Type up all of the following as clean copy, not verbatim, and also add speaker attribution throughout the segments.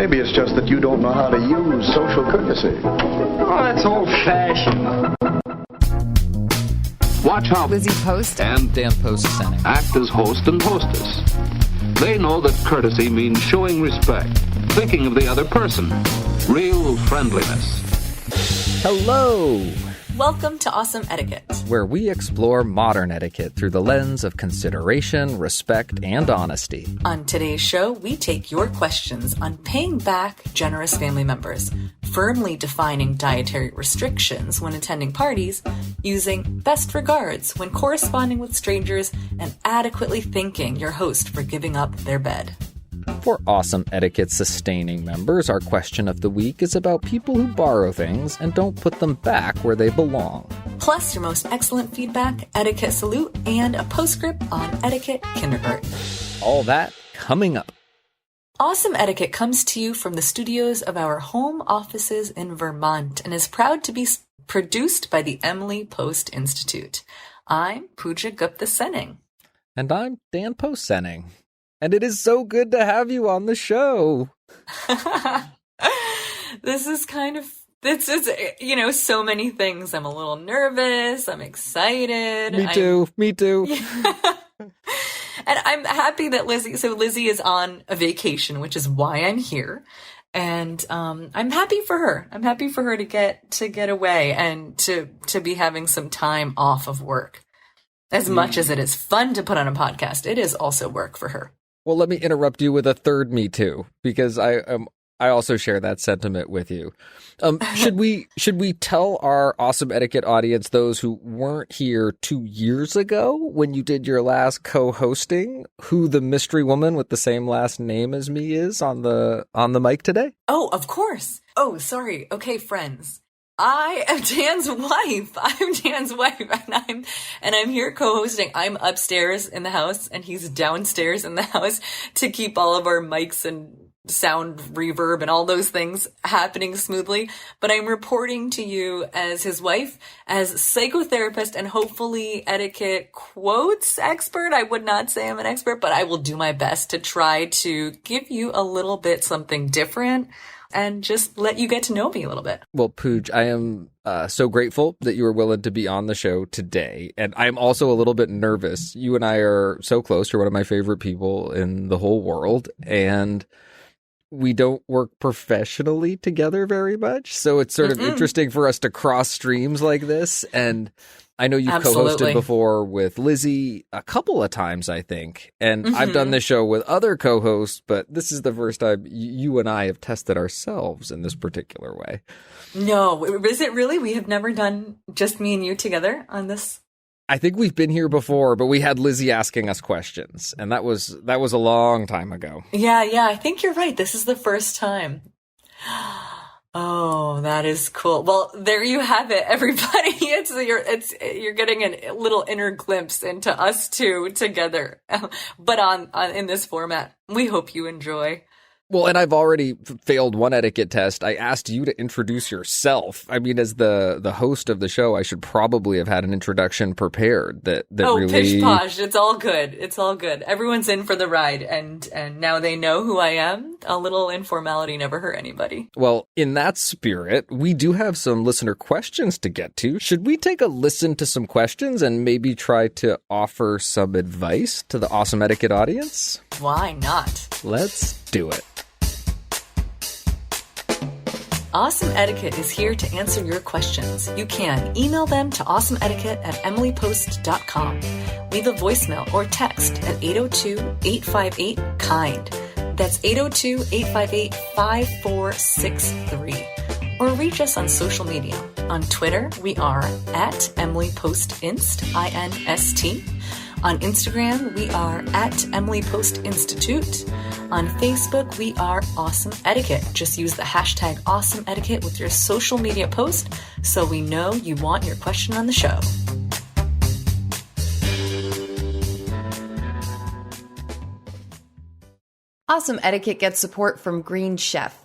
Speaker 1: Maybe it's just that you don't know how to use social courtesy.
Speaker 2: Oh, that's old-fashioned.
Speaker 3: Watch how
Speaker 4: Lizzie Post
Speaker 5: and Dan Post-Senning
Speaker 3: act as host and hostess. They know that courtesy means showing respect, thinking of the other person, real friendliness.
Speaker 5: Hello!
Speaker 4: Welcome to Awesome Etiquette,
Speaker 5: where we explore modern etiquette through the lens of consideration, respect, and honesty.
Speaker 4: On today's show, we take your questions on paying back generous family members, firmly defining dietary restrictions when attending parties, using best regards when corresponding with strangers, and adequately thanking your host for giving up their bed.
Speaker 5: For Awesome Etiquette sustaining members, our question of the week is about people who borrow things and don't put them back where they belong.
Speaker 4: Plus, your most excellent feedback, etiquette salute, and a postscript on etiquette kindergarten.
Speaker 5: All that coming up.
Speaker 4: Awesome Etiquette comes to you from the studios of our home offices in Vermont and is proud to be produced by the Emily Post Institute. I'm Pooja Gupta-Senning.
Speaker 5: And I'm Dan Post-Senning. And it is so good to have you on the show.
Speaker 4: This is so many things. I'm a little nervous. I'm excited.
Speaker 5: Me too.
Speaker 4: And I'm happy that Lizzie is on a vacation, which is why I'm here. And I'm happy for her. I'm happy for her to get away and to be having some time off of work. As much as it is fun to put on a podcast, it is also work for her.
Speaker 5: Well, let me interrupt you with a third me too, because I also share that sentiment with you. Should we tell our Awesome Etiquette audience, those who weren't here 2 years ago when you did your last co-hosting, who the mystery woman with the same last name as me is on the mic today?
Speaker 4: Oh, of course. Oh, sorry. Okay, friends. I am Dan's wife. And I'm here co-hosting. I'm upstairs in the house and he's downstairs in the house to keep all of our mics and sound reverb and all those things happening smoothly. But I'm reporting to you as his wife, as psychotherapist, and hopefully etiquette quotes expert. I would not say I'm an expert, but I will do my best to try to give you a little bit something different and just let you get to know me a little bit.
Speaker 5: Well, Pooj, I am so grateful that you were willing to be on the show today. And I'm also a little bit nervous. You and I are so close. You're one of my favorite people in the whole world. And we don't work professionally together very much. So it's sort of interesting for us to cross streams like this. And I know you've co-hosted before with Lizzie a couple of times, I think. And I've done this show with other co-hosts, but this is the first time you and I have tested ourselves in this particular way. No,
Speaker 4: is it really? We have never done just me and you together on this?
Speaker 5: I think we've been here before, but we had Lizzie asking us questions, and that was a long time ago.
Speaker 4: Yeah, I think you're right. This is the first time. Oh, that is cool. Well, there you have it, everybody. You're getting a little inner glimpse into us two together, but in this format. We hope you enjoy.
Speaker 5: Well, and I've already failed one etiquette test. I asked you to introduce yourself. I mean, as the host of the show, I should probably have had an introduction prepared that really...
Speaker 4: pish posh. It's all good. Everyone's in for the ride, and now they know who I am. A little informality never hurt anybody.
Speaker 5: Well, in that spirit, we do have some listener questions to get to. Should we take a listen to some questions and maybe try to offer some advice to the Awesome Etiquette audience?
Speaker 4: Why not?
Speaker 5: Let's do it.
Speaker 4: Awesome Etiquette is here to answer your questions. You can email them to awesomeetiquette@emilypost.com. Leave a voicemail or text at 802-858-KIND. That's 802-858-5463. Or reach us on social media. On Twitter, we are at @EmilyPostInst, INST. On Instagram, we are at Emily Post Institute. On Facebook, we are Awesome Etiquette. Just use the hashtag Awesome Etiquette with your social media post so we know you want your question on the show.
Speaker 6: Awesome Etiquette gets support from Green Chef.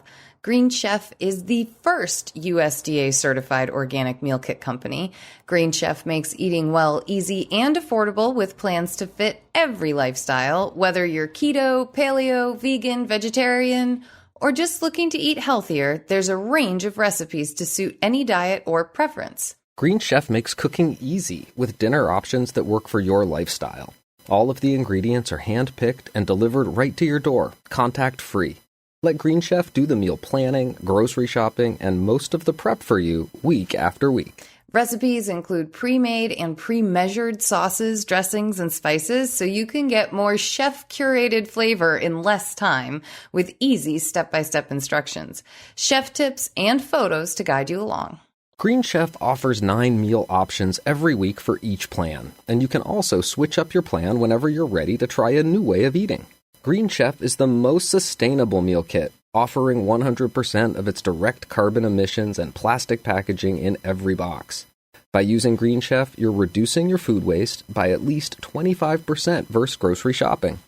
Speaker 6: Green Chef is the first USDA certified organic meal kit company. Green Chef makes eating well easy and affordable with plans to fit every lifestyle, whether you're keto, paleo, vegan, vegetarian, or just looking to eat healthier, there's a range of recipes to suit any diet or preference.
Speaker 5: Green Chef makes cooking easy with dinner options that work for your lifestyle. All of the ingredients are hand-picked and delivered right to your door, contact-free. Let Green Chef do the meal planning, grocery shopping, and most of the prep for you week after week.
Speaker 6: Recipes include pre-made and pre-measured sauces, dressings, and spices, so you can get more chef-curated flavor in less time with easy step-by-step instructions, chef tips, and photos to guide you along.
Speaker 5: Green Chef offers 9 meal options every week for each plan, and you can also switch up your plan whenever you're ready to try a new way of eating. Green Chef is the most sustainable meal kit, offering 100% of its direct carbon emissions and plastic packaging in every box. By using Green Chef, you're reducing your food waste by at least 25% versus grocery shopping.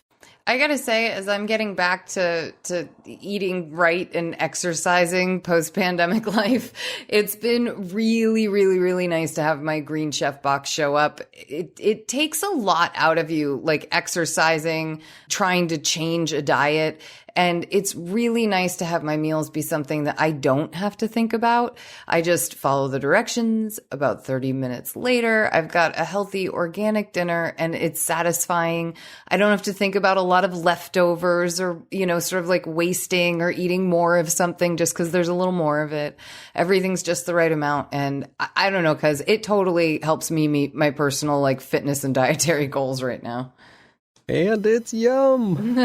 Speaker 6: I gotta say, as I'm getting back to eating right and exercising post-pandemic life, it's been really, really, really nice to have my Green Chef box show up. It takes a lot out of you, like exercising, trying to change a diet. And it's really nice to have my meals be something that I don't have to think about. I just follow the directions. About 30 minutes later, I've got a healthy organic dinner and it's satisfying. I don't have to think about a lot of leftovers or, sort of like wasting or eating more of something just because there's a little more of it. Everything's just the right amount. And I don't know, because it totally helps me meet my personal like fitness and dietary goals right now.
Speaker 5: And it's yum!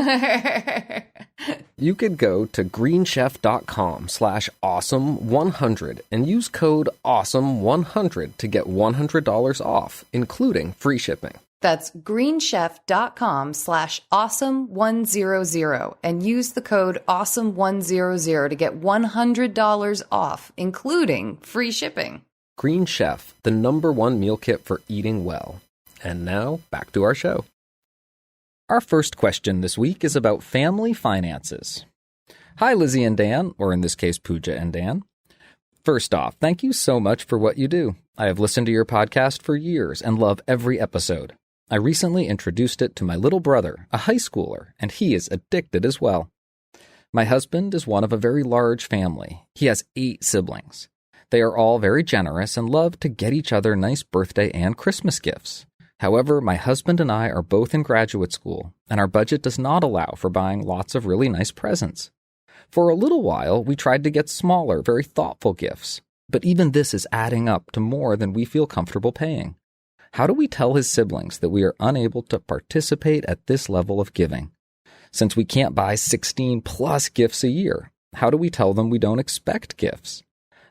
Speaker 5: You could go to greenchef.com/awesome100 and use code awesome100 to get $100 off, including free shipping.
Speaker 6: That's greenchef.com/awesome100 and use the code awesome100 to get $100 off, including free shipping.
Speaker 5: Green Chef, the #1 meal kit for eating well. And now, back to our show. Our first question this week is about family finances. Hi, Lizzie and Dan, or in this case, Pooja and Dan. First off, thank you so much for what you do. I have listened to your podcast for years and love every episode. I recently introduced it to my little brother, a high schooler, and he is addicted as well. My husband is one of a very large family. He has 8 siblings. They are all very generous and love to get each other nice birthday and Christmas gifts. However, my husband and I are both in graduate school, and our budget does not allow for buying lots of really nice presents. For a little while, we tried to get smaller, very thoughtful gifts, but even this is adding up to more than we feel comfortable paying. How do we tell his siblings that we are unable to participate at this level of giving? Since we can't buy 16 plus gifts a year, how do we tell them we don't expect gifts?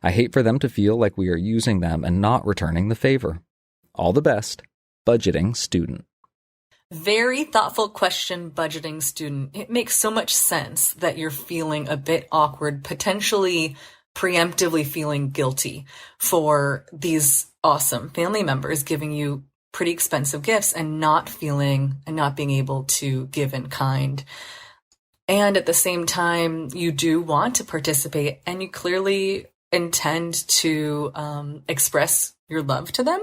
Speaker 5: I hate for them to feel like we are using them and not returning the favor. All the best. Budgeting student.
Speaker 4: Very thoughtful question, budgeting student. It makes so much sense that you're feeling a bit awkward, potentially preemptively feeling guilty for these awesome family members giving you pretty expensive gifts and not being able to give in kind. And at the same time, you do want to participate and you clearly intend to express your love to them.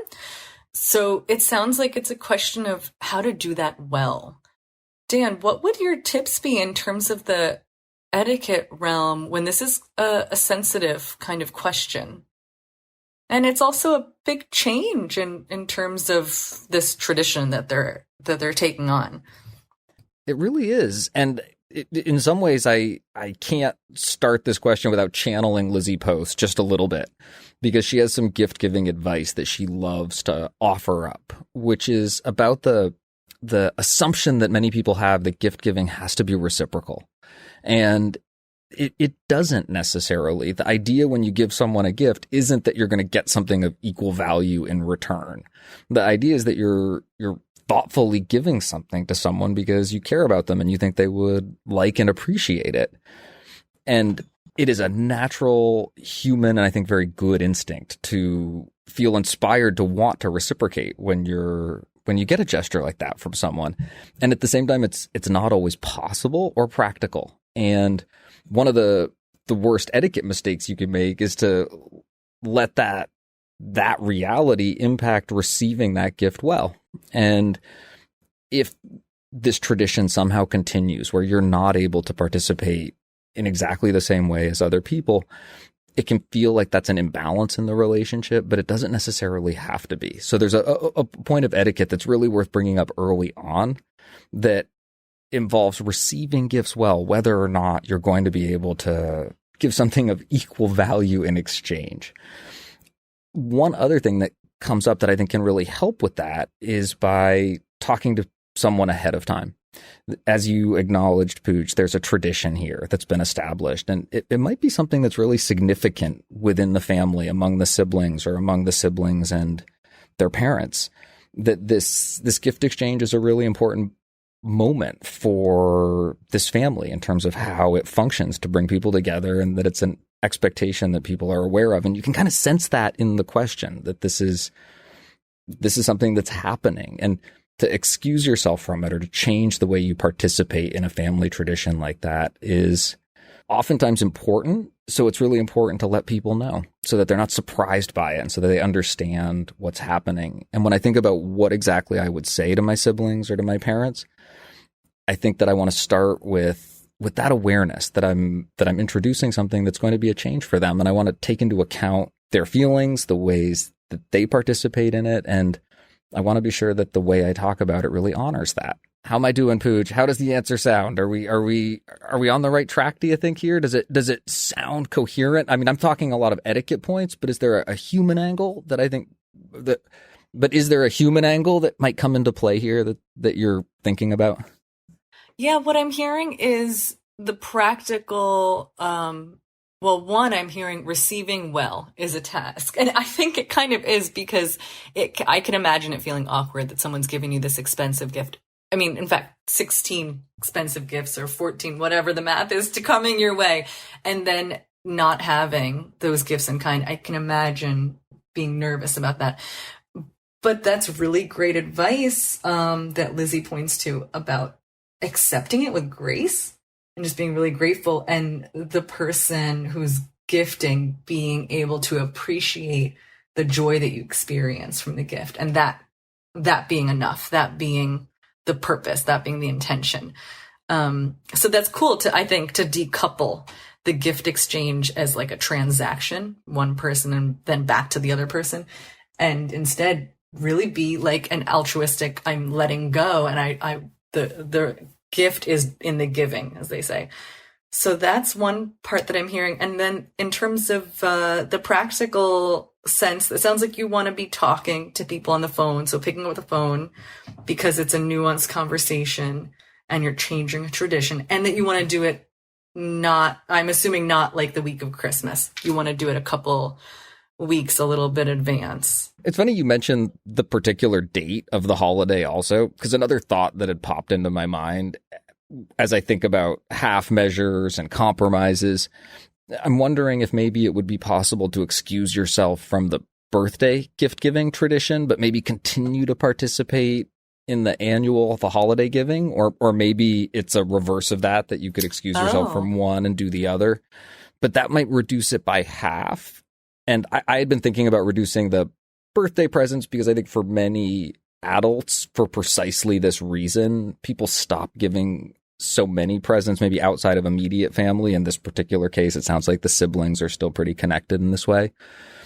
Speaker 4: So it sounds like it's a question of how to do that well. Dan, what would your tips be in terms of the etiquette realm when this is a sensitive kind of question? And it's also a big change in terms of this tradition that they're taking on.
Speaker 5: It really is. And in some ways, I can't start this question without channeling Lizzie Post just a little bit, because she has some gift-giving advice that she loves to offer up, which is about the assumption that many people have that gift-giving has to be reciprocal. And it doesn't necessarily. The idea when you give someone a gift isn't that you're going to get something of equal value in return. The idea is that you're thoughtfully giving something to someone because you care about them and you think they would like and appreciate it. And it is a natural human and I think very good instinct to feel inspired to want to reciprocate when you get a gesture like that from someone. And at the same time, it's not always possible or practical. And one of the worst etiquette mistakes you can make is to let that reality impact receiving that gift well. And if this tradition somehow continues where you're not able to participate in exactly the same way as other people, it can feel like that's an imbalance in the relationship, but it doesn't necessarily have to be. So there's a point of etiquette that's really worth bringing up early on that involves receiving gifts well, whether or not you're going to be able to give something of equal value in exchange. One other thing that comes up that I think can really help with that is by talking to someone ahead of time. As you acknowledged, Pooch, there's a tradition here that's been established, and it might be something that's really significant within the family, among the siblings or among the siblings and their parents, that this gift exchange is a really important moment for this family in terms of how it functions to bring people together, and that it's an expectation that people are aware of. And you can kind of sense that in the question, that this is something that's happening. And to excuse yourself from it or to change the way you participate in a family tradition like that is oftentimes important. So it's really important to let people know so that they're not surprised by it and so that they understand what's happening. And when I think about what exactly I would say to my siblings or to my parents, I think that I want to start with that awareness that I'm introducing something that's going to be a change for them. And I want to take into account their feelings, the ways that they participate in it, and I want to be sure that the way I talk about it really honors that. How am I doing, Pooch? How does the answer sound? Are we on the right track, do you think, here? Does it sound coherent? I mean, I'm talking a lot of etiquette points, but is there a human angle that I think but is there a human angle that might come into play here that you're thinking about?
Speaker 4: Yeah, what I'm hearing is the practical, one, I'm hearing receiving well is a task. And I think it kind of is, because I can imagine it feeling awkward that someone's giving you this expensive gift. I mean, in fact, 16 expensive gifts or 14, whatever the math is, to coming your way, and then not having those gifts in kind. I can imagine being nervous about that. But that's really great advice that Lizzie points to about accepting it with grace and just being really grateful, and the person who's gifting being able to appreciate the joy that you experience from the gift, and that being enough, that being the purpose, that being the intention. So that's cool I think to decouple the gift exchange as like a transaction, one person and then back to the other person, and instead really be like an altruistic, I'm letting go, and the gift is in the giving, as they say. So that's one part that I'm hearing. And then in terms of the practical sense, it sounds like you want to be talking to people on the phone. So picking up the phone because it's a nuanced conversation and you're changing a tradition, and that you want to do it I'm assuming not like the week of Christmas. You want to do it a couple weeks, a little bit advance.
Speaker 5: It's funny you mentioned the particular date of the holiday also, because another thought that had popped into my mind as I think about half measures and compromises, I'm wondering if maybe it would be possible to excuse yourself from the birthday gift giving tradition, but maybe continue to participate in the holiday giving, or maybe it's a reverse of that you could excuse yourself from one and do the other, but that might reduce it by half. And I had been thinking about reducing the birthday presents because I think for many adults, for precisely this reason, people stop giving so many presents, maybe outside of immediate family. In this particular case, it sounds like the siblings are still pretty connected in this way.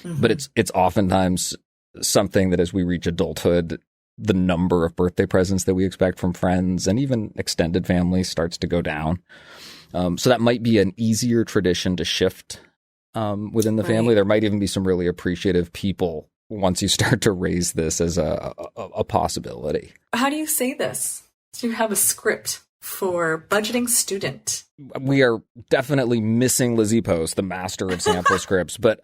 Speaker 5: Mm-hmm. But it's oftentimes something that as we reach adulthood, the number of birthday presents that we expect from friends and even extended family starts to go down. So that might be an easier tradition to shift within the family. There might even be some really appreciative people once you start to raise this as a possibility. How
Speaker 4: do you say this? Do you have a script for budgeting student?
Speaker 5: We are definitely missing Lizzie Post, the master of sample scripts, but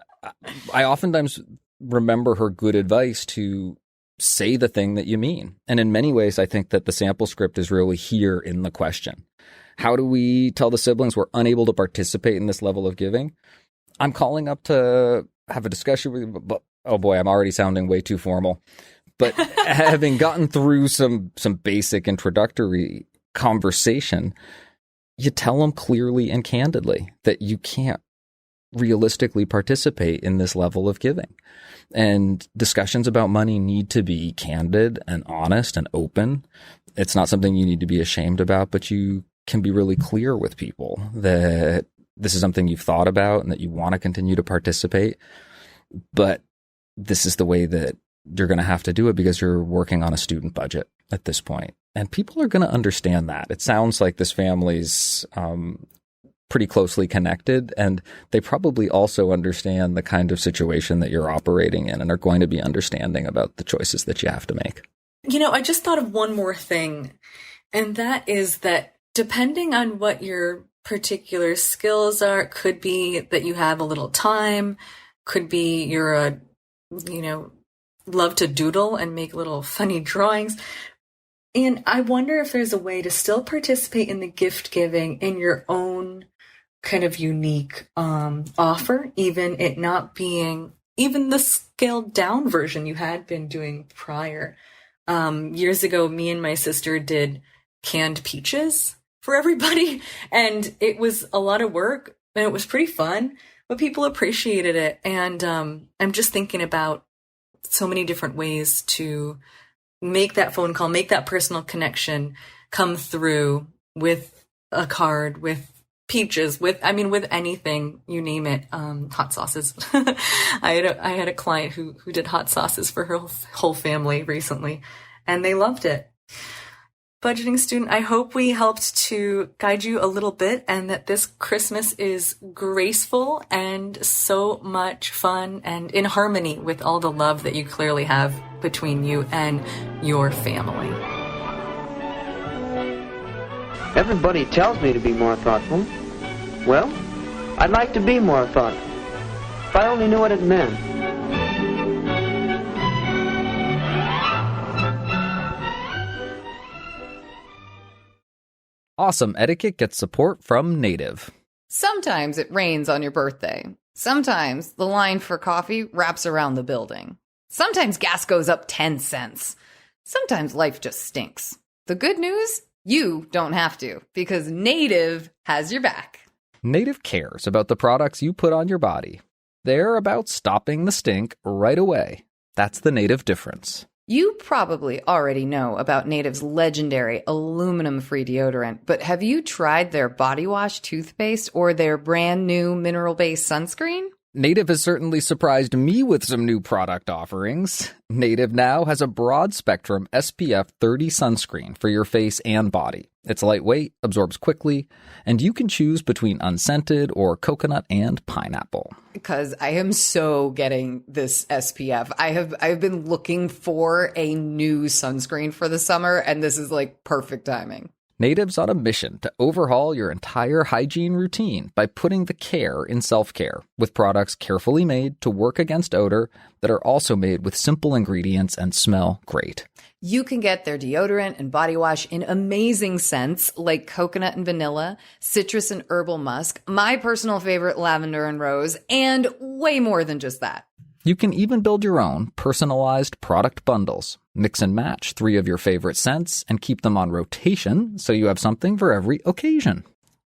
Speaker 5: I oftentimes remember her good advice to say the thing that you mean. And in many ways, I think that the sample script is really here in the question. How do we tell the siblings we're unable to participate in this level of giving? I'm calling up to have a discussion with you, but oh boy, I'm already sounding way too formal. But having gotten through some basic introductory conversation, you tell them clearly and candidly that you can't realistically participate in this level of giving. And discussions about money need to be candid and honest and open. It's not something you need to be ashamed about, but you can be really clear with people that this is something you've thought about and that you want to continue to participate, but this is the way that you're going to have to do it because you're working on a student budget at this point. And people are going to understand that. It sounds like this family's pretty closely connected, and they probably also understand the kind of situation that you're operating in and are going to be understanding about the choices that you have to make.
Speaker 4: I just thought of one more thing, and that is that depending on what your particular skills are, could be that you have a little time, could be you're love to doodle and make little funny drawings. And I wonder if there's a way to still participate in the gift giving in your own kind of unique offer, even it not being even the scaled down version you had been doing prior. Years ago, me and my sister did canned peaches for everybody, and it was a lot of work, and it was pretty fun, but people appreciated it. And I'm just thinking about so many different ways to make that phone call, make that personal connection come through with a card, with peaches, with anything, you name it. Hot sauces. I had a client who did hot sauces for her whole family recently, and they loved it. Budgeting student, I hope we helped to guide you a little bit, and that this Christmas is graceful and so much fun and in harmony with all the love that you clearly have between you and your family.
Speaker 7: Everybody tells me to be more thoughtful. Well, I'd like to be more thoughtful. If I only knew what it meant.
Speaker 5: Awesome Etiquette gets support from Native.
Speaker 6: Sometimes it rains on your birthday. Sometimes the line for coffee wraps around the building. Sometimes gas goes up 10 cents. Sometimes life just stinks. The good news? You don't have to, because Native has your back.
Speaker 5: Native cares about the products you put on your body. They're about stopping the stink right away. That's the Native difference.
Speaker 6: You probably already know about Native's legendary aluminum-free deodorant, but have you tried their body wash toothpaste or their brand new mineral-based sunscreen?
Speaker 5: Native has certainly surprised me with some new product offerings. Native now has a broad-spectrum SPF 30 sunscreen for your face and body. It's lightweight, absorbs quickly, and you can choose between unscented or coconut and pineapple.
Speaker 6: Because I am so getting this SPF. I've been looking for a new sunscreen for the summer, and this is like perfect timing.
Speaker 5: Native's on a mission to overhaul your entire hygiene routine by putting the care in self-care, with products carefully made to work against odor that are also made with simple ingredients and smell great.
Speaker 6: You can get their deodorant and body wash in amazing scents like coconut and vanilla, citrus and herbal musk, my personal favorite lavender and rose, and way more than just that.
Speaker 5: You can even build your own personalized product bundles. Mix and match 3 of your favorite scents and keep them on rotation so you have something for every occasion.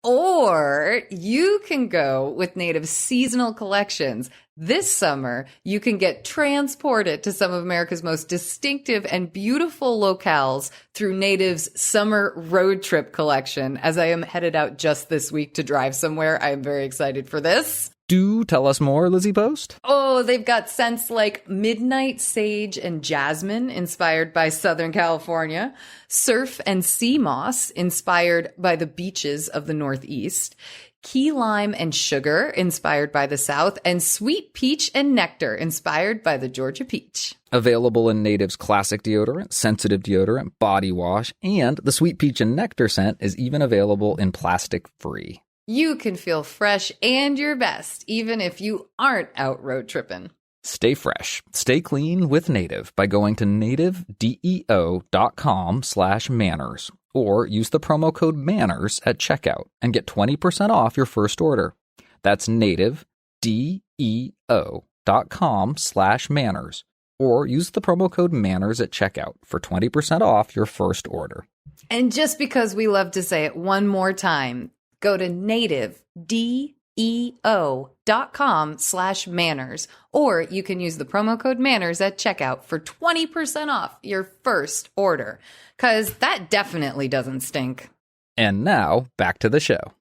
Speaker 6: Or you can go with Native's seasonal collections. This summer, you can get transported to some of America's most distinctive and beautiful locales through Native's summer road trip collection. As I am headed out just this week to drive somewhere, I am very excited for this.
Speaker 5: Do tell us more, Lizzie Post.
Speaker 6: Oh, they've got scents like midnight sage and jasmine, inspired by Southern California, surf and sea moss, inspired by the beaches of the Northeast, key lime and sugar, inspired by the South, and sweet peach and nectar, inspired by the Georgia peach.
Speaker 5: Available in Native's classic deodorant, sensitive deodorant, body wash, and the sweet peach and nectar scent is even available in plastic-free.
Speaker 6: You can feel fresh and your best, even if you aren't out road tripping.
Speaker 5: Stay fresh, stay clean with Native by going to nativedeo.com/manners or use the promo code MANNERS at checkout and get 20% off your first order. That's nativedeo.com/manners or use the promo code MANNERS at checkout for 20% off your first order.
Speaker 6: And just because we love to say it one more time, go to nativedeo.com/manners, or you can use the promo code MANNERS at checkout for 20% off your first order, because that definitely doesn't stink.
Speaker 5: And now, back to the show.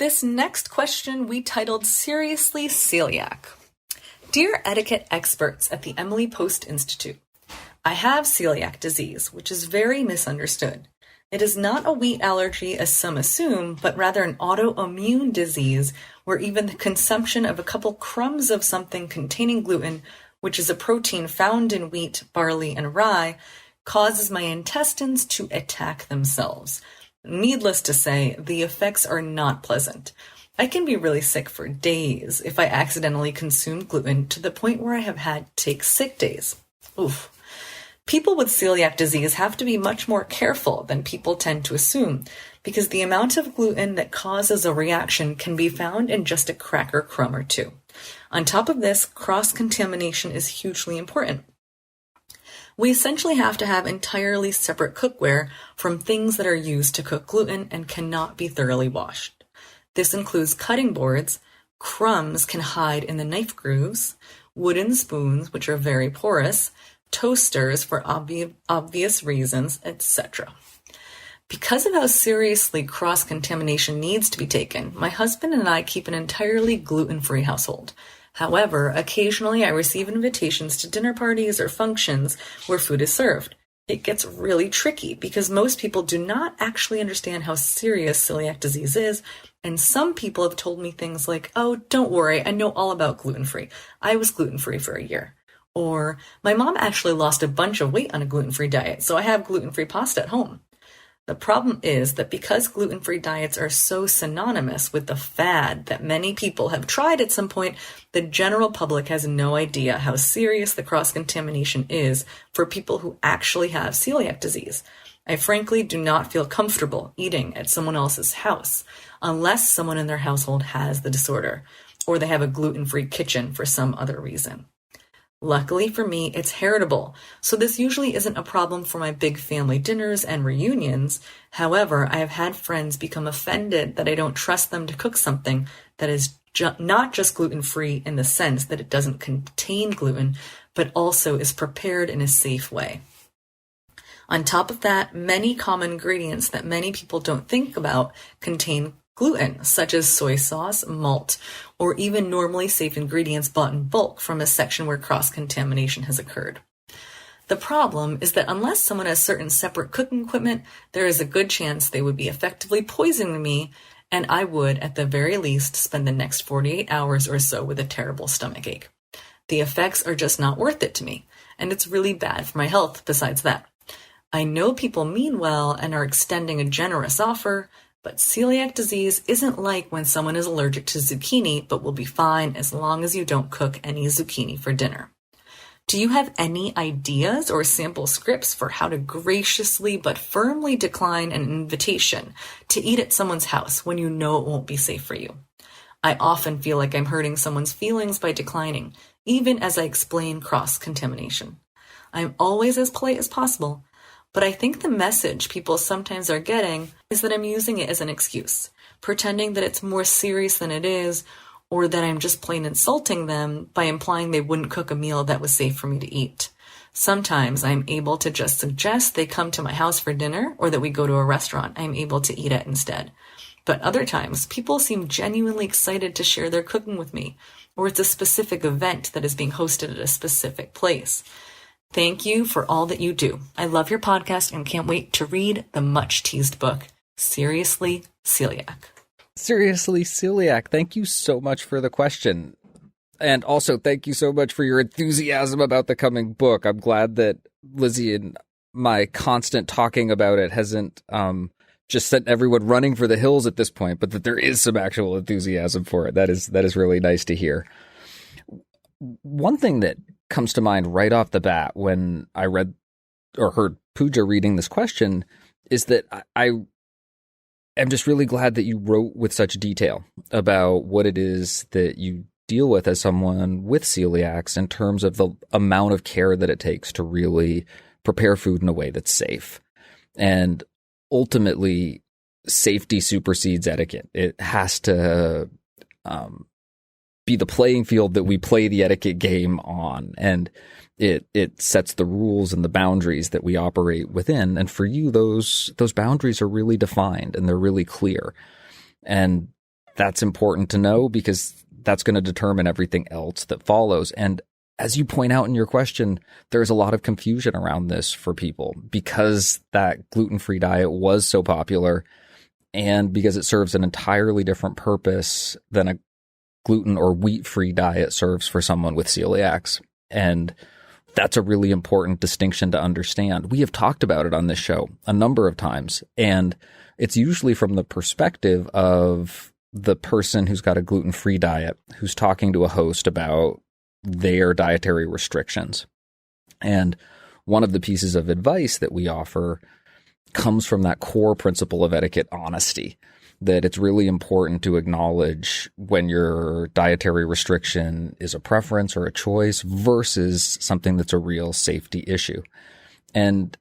Speaker 4: This next question we titled Seriously Celiac. Dear etiquette experts at the Emily Post Institute, I have celiac disease, which is very misunderstood. It is not a wheat allergy as some assume, but rather an autoimmune disease where even the consumption of a couple crumbs of something containing gluten, which is a protein found in wheat, barley, and rye, causes my intestines to attack themselves. Needless to say, the effects are not pleasant. I can be really sick for days if I accidentally consume gluten to the point where I have had to take sick days. Oof. People with celiac disease have to be much more careful than people tend to assume because the amount of gluten that causes a reaction can be found in just a cracker crumb or two. On top of this, cross-contamination is hugely important. We essentially have to have entirely separate cookware from things that are used to cook gluten and cannot be thoroughly washed. This includes cutting boards, crumbs can hide in the knife grooves, wooden spoons, which are very porous, toasters for obvious reasons, etc. Because of how seriously cross-contamination needs to be taken, my husband and I keep an entirely gluten-free household. However, occasionally I receive invitations to dinner parties or functions where food is served. It gets really tricky because most people do not actually understand how serious celiac disease is, and some people have told me things like, "Oh, don't worry, I know all about gluten-free. I was gluten-free for a year." Or, "My mom actually lost a bunch of weight on a gluten-free diet, so I have gluten-free pasta at home." The problem is that because gluten-free diets are so synonymous with the fad that many people have tried at some point, the general public has no idea how serious the cross-contamination is for people who actually have celiac disease. I frankly do not feel comfortable eating at someone else's house unless someone in their household has the disorder, or they have a gluten-free kitchen for some other reason. Luckily for me, it's heritable, so this usually isn't a problem for my big family dinners and reunions. However, I have had friends become offended that I don't trust them to cook something that is not just gluten-free in the sense that it doesn't contain gluten, but also is prepared in a safe way. On top of that, many common ingredients that many people don't think about contain gluten, such as soy sauce, malt, or even normally safe ingredients bought in bulk from a section where cross-contamination has occurred. The problem is that unless someone has certain separate cooking equipment, there is a good chance they would be effectively poisoning me, and I would, at the very least, spend the next 48 hours or so with a terrible stomachache. The effects are just not worth it to me, and it's really bad for my health besides that. I know people mean well and are extending a generous offer, but celiac disease isn't like when someone is allergic to zucchini but will be fine as long as you don't cook any zucchini for dinner. Do you have any ideas or sample scripts for how to graciously but firmly decline an invitation to eat at someone's house when you know it won't be safe for you? I often feel like I'm hurting someone's feelings by declining, even as I explain cross-contamination. I'm always as polite as possible, but I think the message people sometimes are getting is that I'm using it as an excuse, pretending that it's more serious than it is, or that I'm just plain insulting them by implying they wouldn't cook a meal that was safe for me to eat. Sometimes I'm able to just suggest they come to my house for dinner or that we go to a restaurant I'm able to eat at instead. But other times, people seem genuinely excited to share their cooking with me, or it's a specific event that is being hosted at a specific place. Thank you for all that you do. I love your podcast and can't wait to read the much-teased book, Seriously Celiac.
Speaker 5: Seriously Celiac, thank you so much for the question. And also, thank you so much for your enthusiasm about the coming book. I'm glad that Lizzie and my constant talking about it hasn't just sent everyone running for the hills at this point, but that there is some actual enthusiasm for it. That is really nice to hear. One thing that comes to mind right off the bat when I read or heard Pooja reading this question is that I am just really glad that you wrote with such detail about what it is that you deal with as someone with celiacs in terms of the amount of care that it takes to really prepare food in a way that's safe. And ultimately, safety supersedes etiquette. It has to be the playing field that we play the etiquette game on, and it sets the rules and the boundaries that we operate within. And for you, those boundaries are really defined and they're really clear. And that's important to know because that's going to determine everything else that follows. And as you point out in your question, there's a lot of confusion around this for people because that gluten-free diet was so popular and because it serves an entirely different purpose than a gluten or wheat-free diet serves for someone with celiacs. And that's a really important distinction to understand. We have talked about it on this show a number of times, and it's usually from the perspective of the person who's got a gluten-free diet, who's talking to a host about their dietary restrictions. And one of the pieces of advice that we offer comes from that core principle of etiquette honesty, that it's really important to acknowledge when your dietary restriction is a preference or a choice versus something that's a real safety issue. And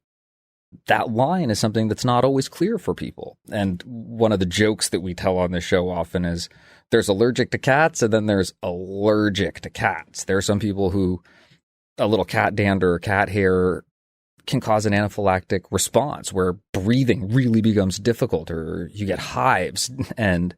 Speaker 5: that line is something that's not always clear for people. And one of the jokes that we tell on this show often is there's allergic to cats and then there's allergic to cats. There are some people who a little cat dander or cat hair can cause an anaphylactic response where breathing really becomes difficult or you get hives. And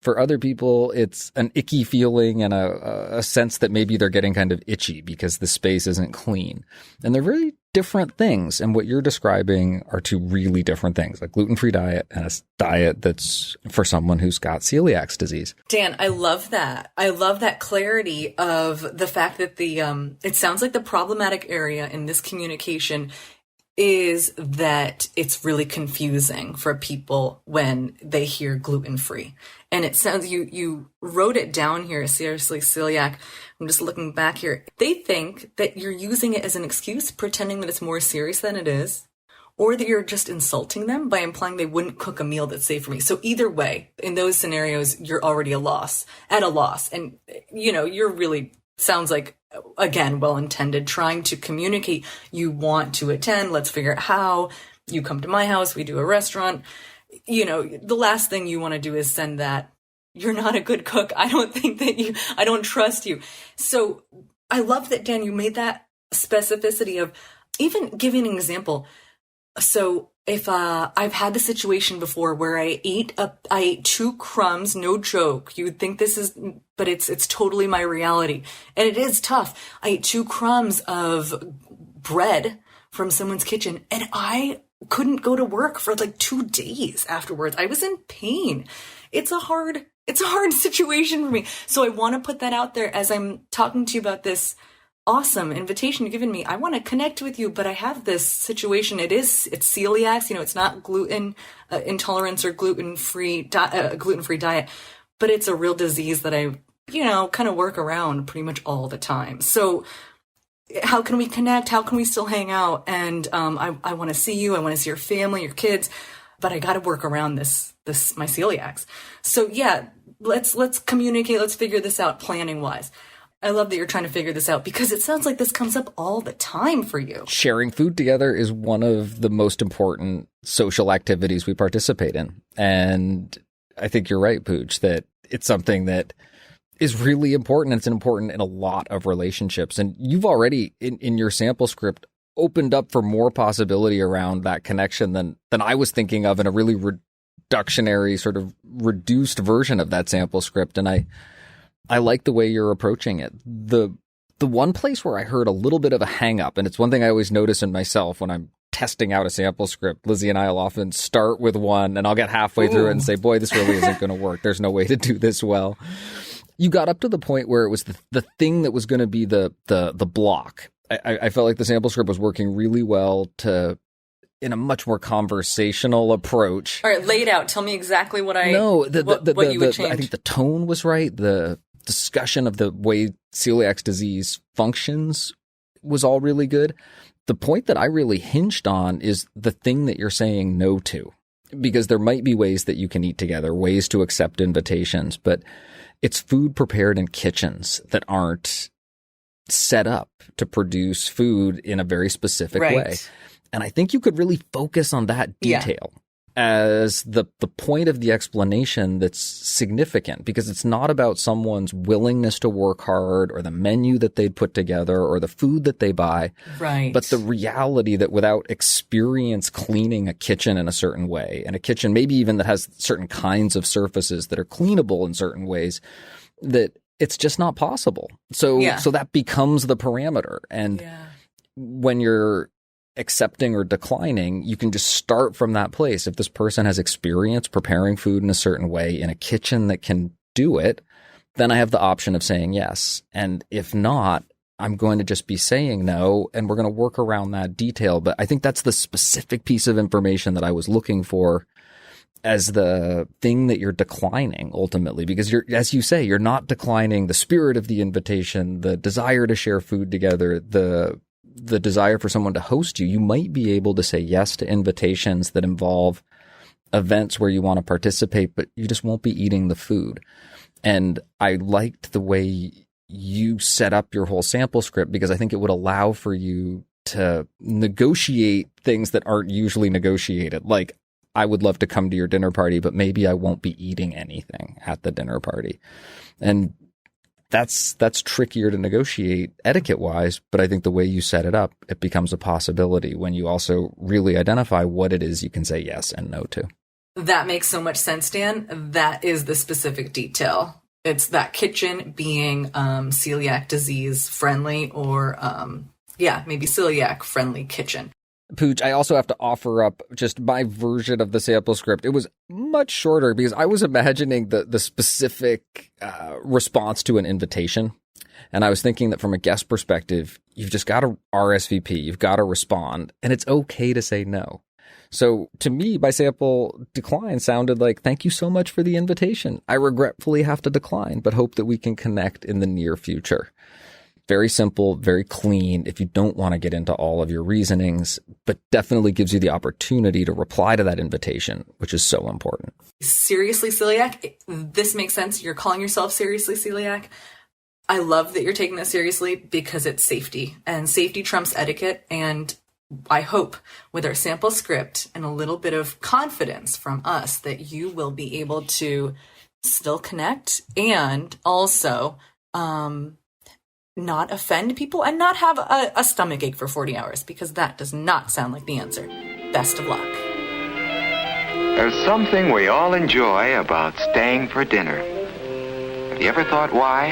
Speaker 5: for other people, it's an icky feeling and a sense that maybe they're getting kind of itchy because the space isn't clean. And they're very different things. And what you're describing are two really different things, a gluten-free diet and a diet that's for someone who's got celiac disease.
Speaker 4: Dan, I love that. I love that clarity of the fact that it sounds like the problematic area in this communication is that it's really confusing for people when they hear gluten-free. And it sounds, you wrote it down here, seriously, celiac. I'm just looking back here. They think that you're using it as an excuse, pretending that it's more serious than it is, or that you're just insulting them by implying they wouldn't cook a meal that's safe for me. So either way, in those scenarios, you're already at a loss. And, you're really, sounds like, again, well-intended, trying to communicate you want to attend. Let's figure out how. You come to my house. We do a restaurant. The last thing you want to do is send that you're not a good cook. I don't trust you. So I love that, Dan, you made that specificity of even giving an example. So if I've had the situation before where I ate 2 crumbs, no joke. You would think but it's totally my reality. And it is tough. I ate 2 crumbs of bread from someone's kitchen and I couldn't go to work for like 2 days afterwards. I was in pain. It's a hard situation for me. So I want to put that out there as I'm talking to you about this awesome invitation you've given me. I want to connect with you, but I have this situation. It's celiac. It's not gluten intolerance or gluten-free diet, but it's a real disease that I, kind of work around pretty much all the time. So how can we connect? How can we still hang out? And I want to see you. I want to see your family, your kids, but I got to work around this my celiacs. So yeah, let's communicate. Let's figure this out planning wise. I love that you're trying to figure this out because it sounds like this comes up all the time for you. Sharing
Speaker 5: food together is one of the most important social activities we participate in. And I think you're right, Pooch, that it's something that is really important. It's important in a lot of relationships. And you've already, in your sample script, opened up for more possibility around that connection than I was thinking of in a really reductionary, sort of reduced version of that sample script. And I like the way you're approaching it. The one place where I heard a little bit of a hang up, and it's one thing I always notice in myself when I'm testing out a sample script, Lizzie and I will often start with one and I'll get halfway through it and say, boy, this really isn't going to work. There's no way to do this well. You got up to the point where it was the thing that was going to be the block. I felt like the sample script was working really well in a much more conversational approach.
Speaker 4: All right, lay it out. Tell me exactly what you would change.
Speaker 5: I think the tone was right. The discussion of the way celiac disease functions was all really good. The point that I really hinged on is the thing that you're saying no to, because there might be ways that you can eat together, ways to accept invitations, but it's food prepared in kitchens that aren't set up to produce food in a very specific way. And I think you could really focus on that detail as the point of the explanation that's significant, because it's not about someone's willingness to work hard or the menu that they'd put together or the food that they buy.
Speaker 4: Right.
Speaker 5: But the reality that without experience cleaning a kitchen in a certain way, and a kitchen maybe even that has certain kinds of surfaces that are cleanable in certain ways, that it's just not possible. So that becomes the parameter. And when you're accepting or declining, you can just start from that place. If this person has experience preparing food in a certain way in a kitchen that can do it, then I have the option of saying yes. And if not, I'm going to just be saying no, and we're going to work around that detail. But I think that's the specific piece of information that I was looking for as the thing that you're declining ultimately, because you're, as you say, you're not declining the spirit of the invitation, the desire to share food together, the desire for someone to host you. You might be able to say yes to invitations that involve events where you want to participate, but you just won't be eating the food. And I liked the way you set up your whole sample script, because I think it would allow for you to negotiate things that aren't usually negotiated. Like, I would love to come to your dinner party, but maybe I won't be eating anything at the dinner party. And that's trickier to negotiate etiquette wise, but I think the way you set it up, it becomes a possibility when you also really identify what it is you can say yes and no to.
Speaker 4: That makes so much sense, Dan. That is the specific detail. It's that kitchen being celiac disease friendly, or maybe celiac friendly kitchen.
Speaker 5: Pooch, I also have to offer up just my version of the sample script. It was much shorter because I was imagining the specific response to an invitation. And I was thinking that from a guest perspective, you've just got to RSVP, you've got to respond, and it's okay to say no. So to me, my sample decline sounded like, thank you so much for the invitation. I regretfully have to decline, but hope that we can connect in the near future. Very simple, very clean if you don't want to get into all of your reasonings, but definitely gives you the opportunity to reply to that invitation, which is so important.
Speaker 4: Seriously celiac? This makes sense. You're calling yourself seriously celiac. I love that you're taking this seriously because it's safety, and safety trumps etiquette. And I hope with our sample script and a little bit of confidence from us that you will be able to still connect and also not offend people and not have a stomach ache for 40 hours, because that does not sound like the answer. Best of luck.
Speaker 8: There's something we all enjoy about staying for dinner. Have you ever thought why?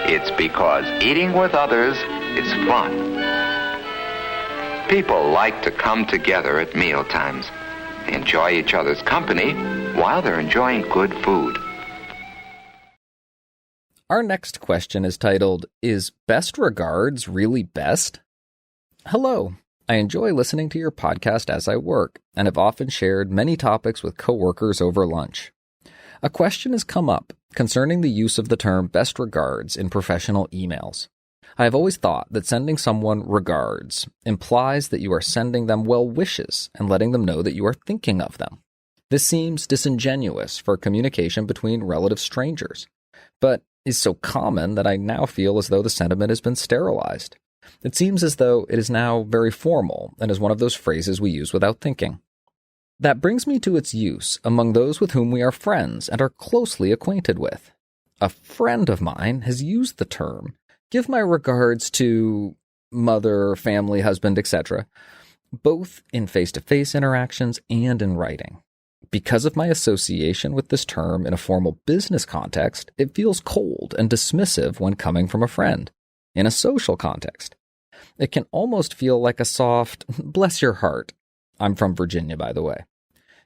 Speaker 8: It's because eating with others is fun. People like to come together at meal times. They enjoy each other's company while they're enjoying good food.
Speaker 5: Our next question is titled, Is Best Regards Really Best? Hello. I enjoy listening to your podcast as I work and have often shared many topics with coworkers over lunch. A question has come up concerning the use of the term best regards in professional emails. I have always thought that sending someone regards implies that you are sending them well wishes and letting them know that you are thinking of them. This seems disingenuous for communication between relative strangers, but is so common that I now feel as though the sentiment has been sterilized. It seems as though it is now very formal and is one of those phrases we use without thinking. That brings me to its use among those with whom we are friends and are closely acquainted with. A friend of mine has used the term, give my regards to mother, family, husband, etc., both in face-to-face interactions and in writing. Because of my association with this term in a formal business context, it feels cold and dismissive when coming from a friend. In a social context, it can almost feel like a soft, bless your heart. I'm from Virginia, by the way.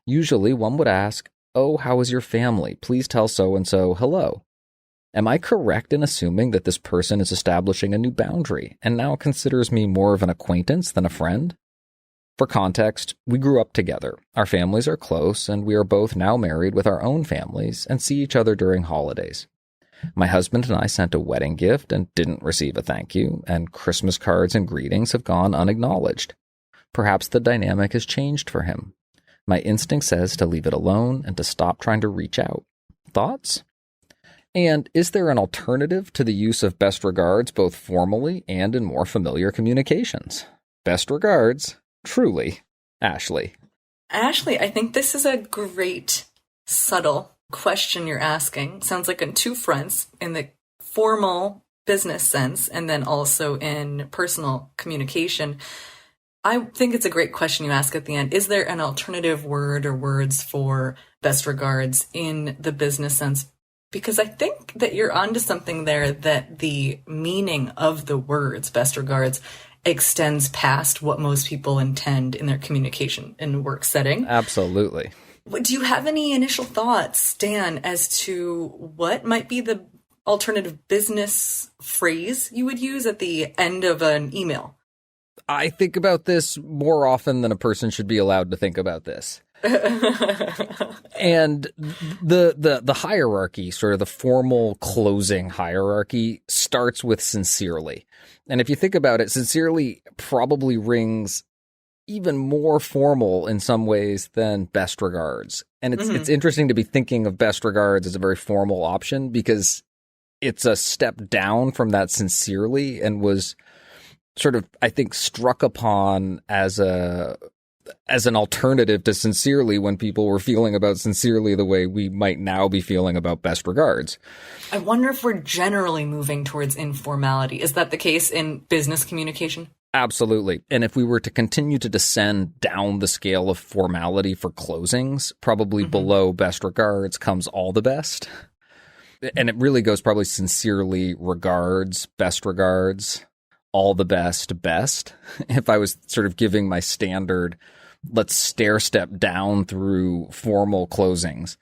Speaker 5: Usually one would ask, oh, how is your family? Please tell so-and-so hello. Am I correct in assuming that this person is establishing a new boundary and now considers me more of an acquaintance than a friend? For context, we grew up together. Our families are close, and we are both now married with our own families and see each other during holidays. My husband and I sent a wedding gift and didn't receive a thank you, and Christmas cards and greetings have gone unacknowledged. Perhaps the dynamic has changed for him. My instinct says to leave it alone and to stop trying to reach out. Thoughts? And is there an alternative to the use of best regards both formally and in more familiar communications? Best regards. Truly, Ashley.
Speaker 4: Ashley, I think this is a great, subtle question you're asking. Sounds like on two fronts, in the formal business sense and then also in personal communication. I think it's a great question you ask at the end. Is there an alternative word or words for best regards in the business sense? Because I think that you're onto something there, that the meaning of the words best regards extends past what most people intend in their communication in a work setting.
Speaker 5: Absolutely.
Speaker 4: Do you have any initial thoughts, Dan, as to what might be the alternative business phrase you would use at the end of an email?
Speaker 5: I think about this more often than a person should be allowed to think about this. And the hierarchy, sort of the formal closing hierarchy, starts with sincerely. And if you think about it, sincerely probably rings even more formal in some ways than best regards. And it's interesting to be thinking of best regards as a very formal option, because it's a step down from that sincerely, and was sort of, I think, struck upon as an alternative to sincerely when people were feeling about sincerely the way we might now be feeling about best regards.
Speaker 4: I wonder if we're generally moving towards informality. Is that the case in business communication?
Speaker 5: Absolutely. And if we were to continue to descend down the scale of formality for closings, probably below best regards comes all the best. And it really goes probably sincerely, regards, best regards, all the best, best. If I was sort of giving my standard, let's stair step down through formal closings.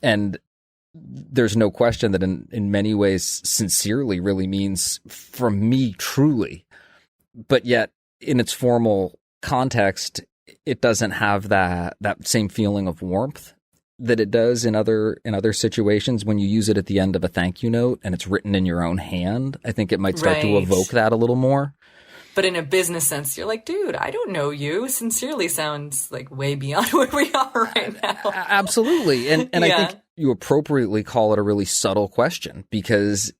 Speaker 5: And there's no question that in many ways, sincerely really means, from me, truly. But yet, in its formal context, it doesn't have that same feeling of warmth that it does in other situations when you use it at the end of a thank you note and it's written in your own hand. I think it might start to evoke that a little more.
Speaker 4: But in a business sense, you're like, dude, I don't know you. Sincerely sounds like way beyond where we are right now.
Speaker 5: Absolutely. And I think you appropriately call it a really subtle question, because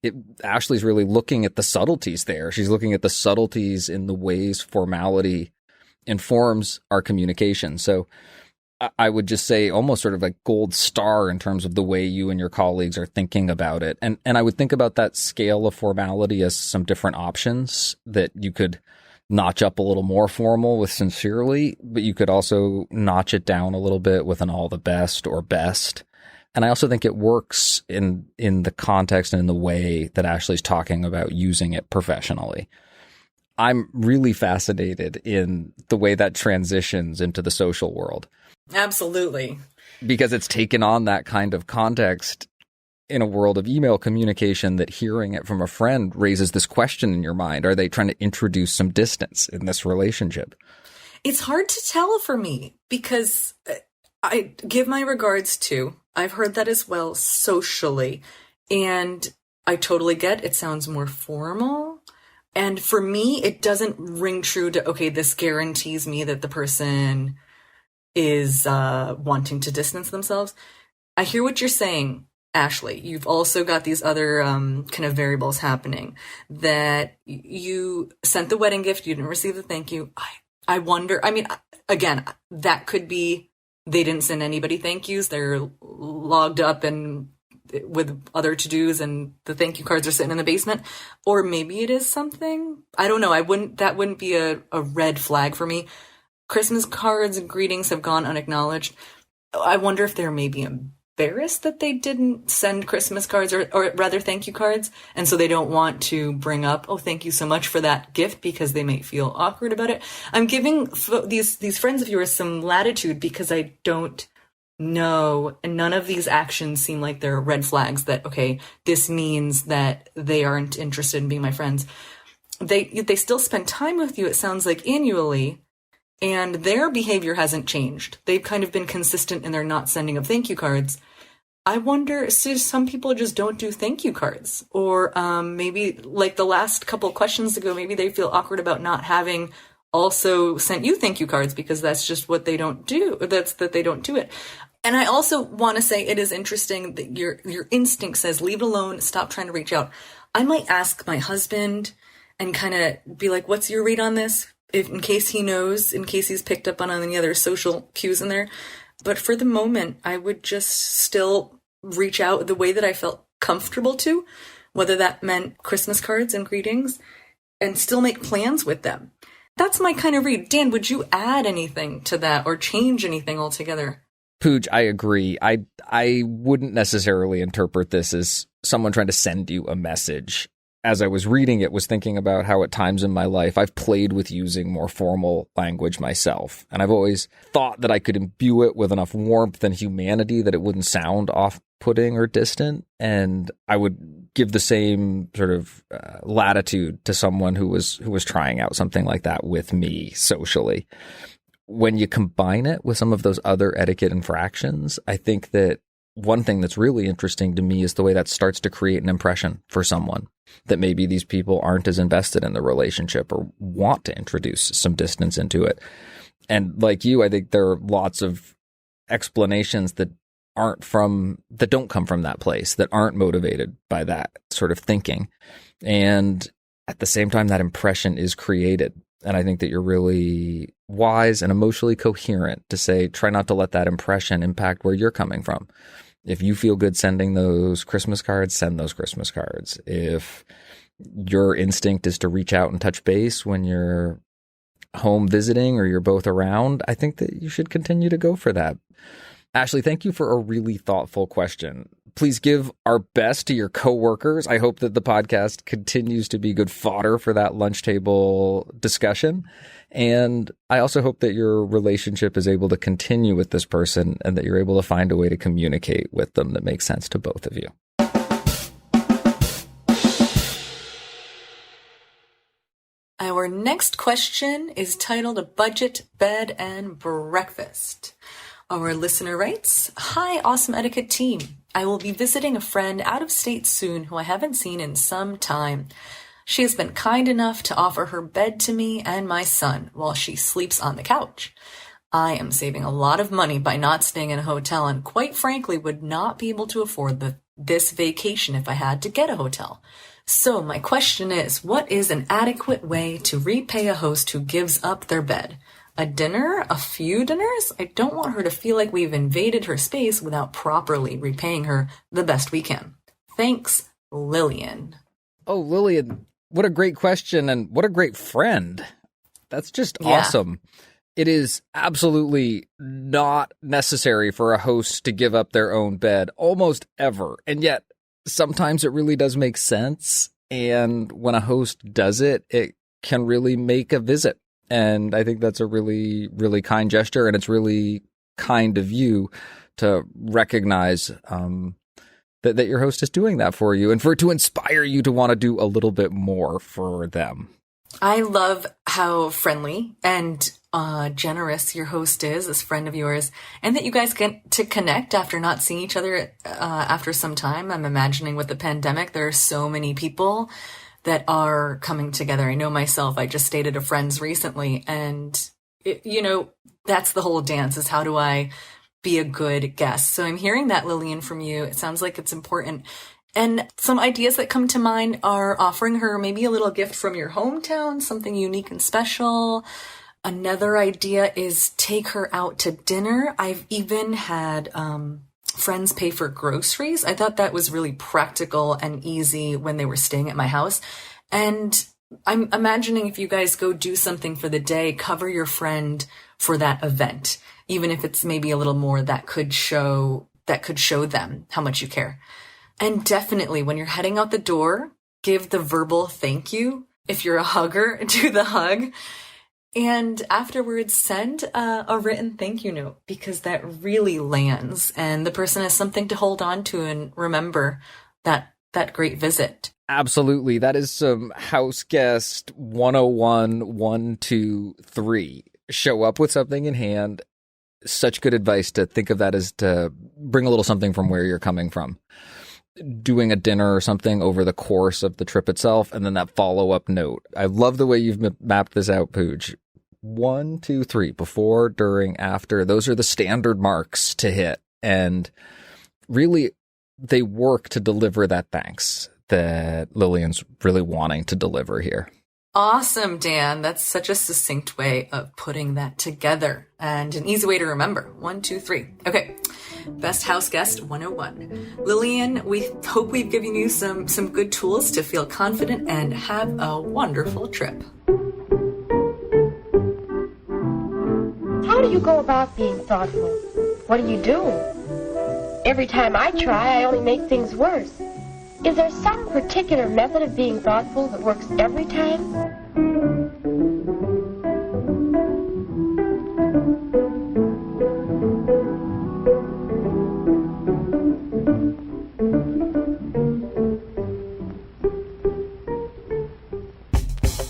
Speaker 5: Ashley's really looking at the subtleties there. She's looking at the subtleties in the ways formality informs our communication. So I would just say almost sort of like gold star in terms of the way you and your colleagues are thinking about it. And I would think about that scale of formality as some different options that you could notch up a little more formal with sincerely, but you could also notch it down a little bit with an all the best or best. And I also think it works in the context and in the way that Ashley's talking about using it professionally. I'm really fascinated in the way that transitions into the social world.
Speaker 4: Absolutely.
Speaker 5: Because it's taken on that kind of context in a world of email communication, that hearing it from a friend raises this question in your mind. Are they trying to introduce some distance in this relationship?
Speaker 4: It's hard to tell for me, because I give my regards to, I've heard that as well socially, and I totally get it sounds more formal. And for me, it doesn't ring true to, okay, this guarantees me that the person is wanting to distance themselves. I hear what you're saying, Ashley. You've also got these other kind of variables happening, that you sent the wedding gift, you didn't receive the thank you. I wonder, I mean, again, that could be they didn't send anybody thank yous. They're logged up and with other to-dos, and the thank you cards are sitting in the basement. Or maybe it is something. I don't know. That wouldn't be a red flag for me. Christmas cards and greetings have gone unacknowledged. I wonder if they're maybe embarrassed that they didn't send Christmas cards, or rather thank you cards, and so they don't want to bring up, oh, thank you so much for that gift, because they may feel awkward about it. I'm giving these friends of yours some latitude, because I don't know, and none of these actions seem like they're red flags that, okay, this means that they aren't interested in being my friends. They still spend time with you, it sounds like, annually, and their behavior hasn't changed. They've kind of been consistent in their not sending of thank you cards. I wonder, so some people just don't do thank you cards. Or maybe, like the last couple questions ago, maybe they feel awkward about not having also sent you thank you cards, because that's just what they don't do. That they don't do it. And I also want to say it is interesting that your instinct says, leave it alone, stop trying to reach out. I might ask my husband and kind of be like, what's your read on this? in case he knows, in case he's picked up on any other social cues in there. But for the moment, I would just still reach out the way that I felt comfortable to, whether that meant Christmas cards and greetings, and still make plans with them. That's my kind of read. Dan, would you add anything to that or change anything altogether?
Speaker 5: Pooj, I agree. I wouldn't necessarily interpret this as someone trying to send you a message. As I was reading it, was thinking about how at times in my life I've played with using more formal language myself. And I've always thought that I could imbue it with enough warmth and humanity that it wouldn't sound off-putting or distant. And I would give the same sort of latitude to someone who was trying out something like that with me socially. When you combine it with some of those other etiquette infractions, I think that one thing that's really interesting to me is the way that starts to create an impression for someone that maybe these people aren't as invested in the relationship or want to introduce some distance into it. And like you, I think there are lots of explanations that don't come from that place, that aren't motivated by that sort of thinking. And at the same time, that impression is created. And I think that you're really wise and emotionally coherent to say, try not to let that impression impact where you're coming from. If you feel good sending those Christmas cards, send those Christmas cards. If your instinct is to reach out and touch base when you're home visiting or you're both around, I think that you should continue to go for that. Ashley, thank you for a really thoughtful question. Please give our best to your coworkers. I hope that the podcast continues to be good fodder for that lunch table discussion. And I also hope that your relationship is able to continue with this person and that you're able to find a way to communicate with them that makes sense to both of you.
Speaker 4: Our next question is titled A Budget Bed and Breakfast. Our listener writes, "Hi, Awesome Etiquette team. I will be visiting a friend out of state soon who I haven't seen in some time. She has been kind enough to offer her bed to me and my son while she sleeps on the couch. I am saving a lot of money by not staying in a hotel and quite frankly would not be able to afford this vacation if I had to get a hotel. So my question is, what is an adequate way to repay a host who gives up their bed? A dinner? A few dinners? I don't want her to feel like we've invaded her space without properly repaying her the best we can. Thanks, Lillian."
Speaker 5: Oh, Lillian, what a great question and what a great friend. That's just awesome. It is absolutely not necessary for a host to give up their own bed almost ever. And yet sometimes it really does make sense. And when a host does it, it can really make a visit. And I think that's a really, really kind gesture. And it's really kind of you to recognize that your host is doing that for you and for it to inspire you to want to do a little bit more for them.
Speaker 4: I love how friendly and generous your host is, this friend of yours, and that you guys get to connect after not seeing each other after some time. I'm imagining with the pandemic, there are so many people that are coming together. I know myself, I just stayed at a friend's recently, and that's the whole dance, is how do I be a good guest? So I'm hearing that, Lillian, from you. It sounds like it's important. And some ideas that come to mind are offering her maybe a little gift from your hometown, something unique and special. Another idea is take her out to dinner. I've even had friends pay for groceries. I thought that was really practical and easy when they were staying at my house. And I'm imagining if you guys go do something for the day, cover your friend for that event, even if it's maybe a little more that could show them how much you care. And definitely when you're heading out the door, give the verbal thank you. If you're a hugger, do the hug. And afterwards, send a written thank you note, because that really lands and the person has something to hold on to and remember that great visit.
Speaker 5: Absolutely. That is some house guest 101, 1, 2, 3. Show up with something in hand. Such good advice to think of that as to bring a little something from where you're coming from. Doing a dinner or something over the course of the trip itself, and then that follow-up note. I love the way you've mapped this out, Pooj. 1, 2, 3, before, during, after. Those are the standard marks to hit. And really, they work to deliver that thanks that Lillian's really wanting to deliver here.
Speaker 4: Awesome, Dan. That's such a succinct way of putting that together and an easy way to remember. 1, 2, 3. Okay. Best House Guest 101. Lillian, we hope we've given you some good tools to feel confident and have a wonderful trip.
Speaker 9: How do you go about being thoughtful? What do you do? Every time I try, I only make things worse. Is there some particular method of being thoughtful that works every time?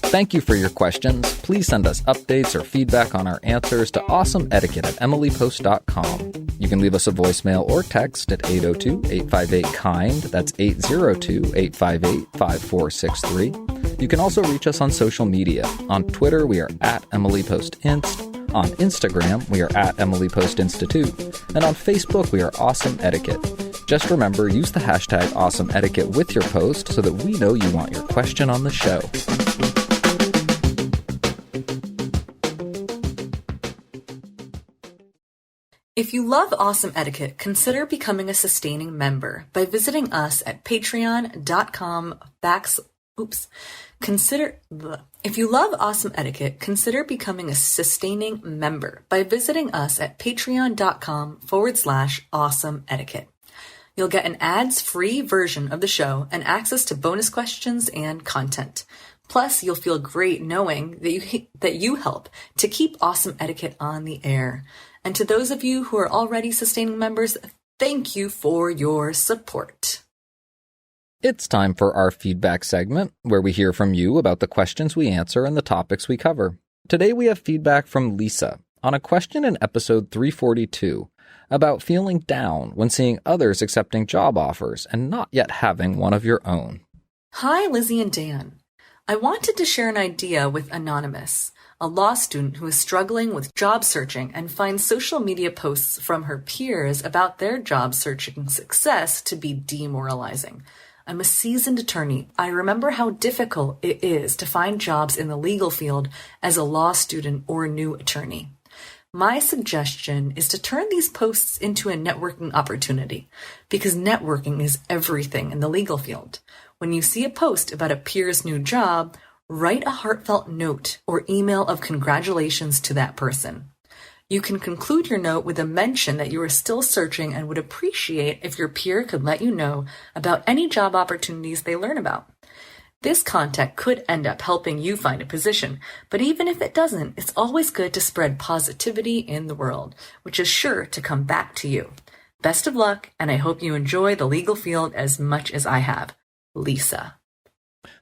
Speaker 5: Thank you for your questions. Please send us updates or feedback on our answers to awesomeetiquette@emilypost.com. You can leave us a voicemail or text at 802-858-KIND. That's 802-858-5463. You can also reach us on social media. On Twitter, we are at EmilyPostInst. On Instagram, we are at EmilyPostInstitute. And on Facebook, we are Awesome Etiquette. Just remember, use the hashtag Awesome Etiquette with your post so that we know you want your question on the show.
Speaker 4: If you love Awesome Etiquette, consider becoming a sustaining member by visiting us at patreon.com. If you love Awesome Etiquette, consider becoming a sustaining member by visiting us at patreon.com/awesome etiquette. You'll get an ads-free version of the show and access to bonus questions and content. Plus, you'll feel great knowing that you help to keep Awesome Etiquette on the air. And to those of you who are already sustaining members, thank you for your support.
Speaker 5: It's time for our feedback segment, where we hear from you about the questions we answer and the topics we cover. Today we have feedback from Lisa on a question in episode 342 about feeling down when seeing others accepting job offers and not yet having one of your own.
Speaker 4: Hi, Lizzie and Dan. I wanted to share an idea with Anonymous, a law student who is struggling with job searching and finds social media posts from her peers about their job searching success to be demoralizing. I'm a seasoned attorney. I remember how difficult it is to find jobs in the legal field as a law student or a new attorney. My suggestion is to turn these posts into a networking opportunity, because networking is everything in the legal field. When you see a post about a peer's new job, write a heartfelt note or email of congratulations to that person. You can conclude your note with a mention that you are still searching and would appreciate if your peer could let you know about any job opportunities they learn about. This contact could end up helping you find a position, but even if it doesn't, it's always good to spread positivity in the world, which is sure to come back to you. Best of luck, and I hope you enjoy the legal field as much as I have. Lisa.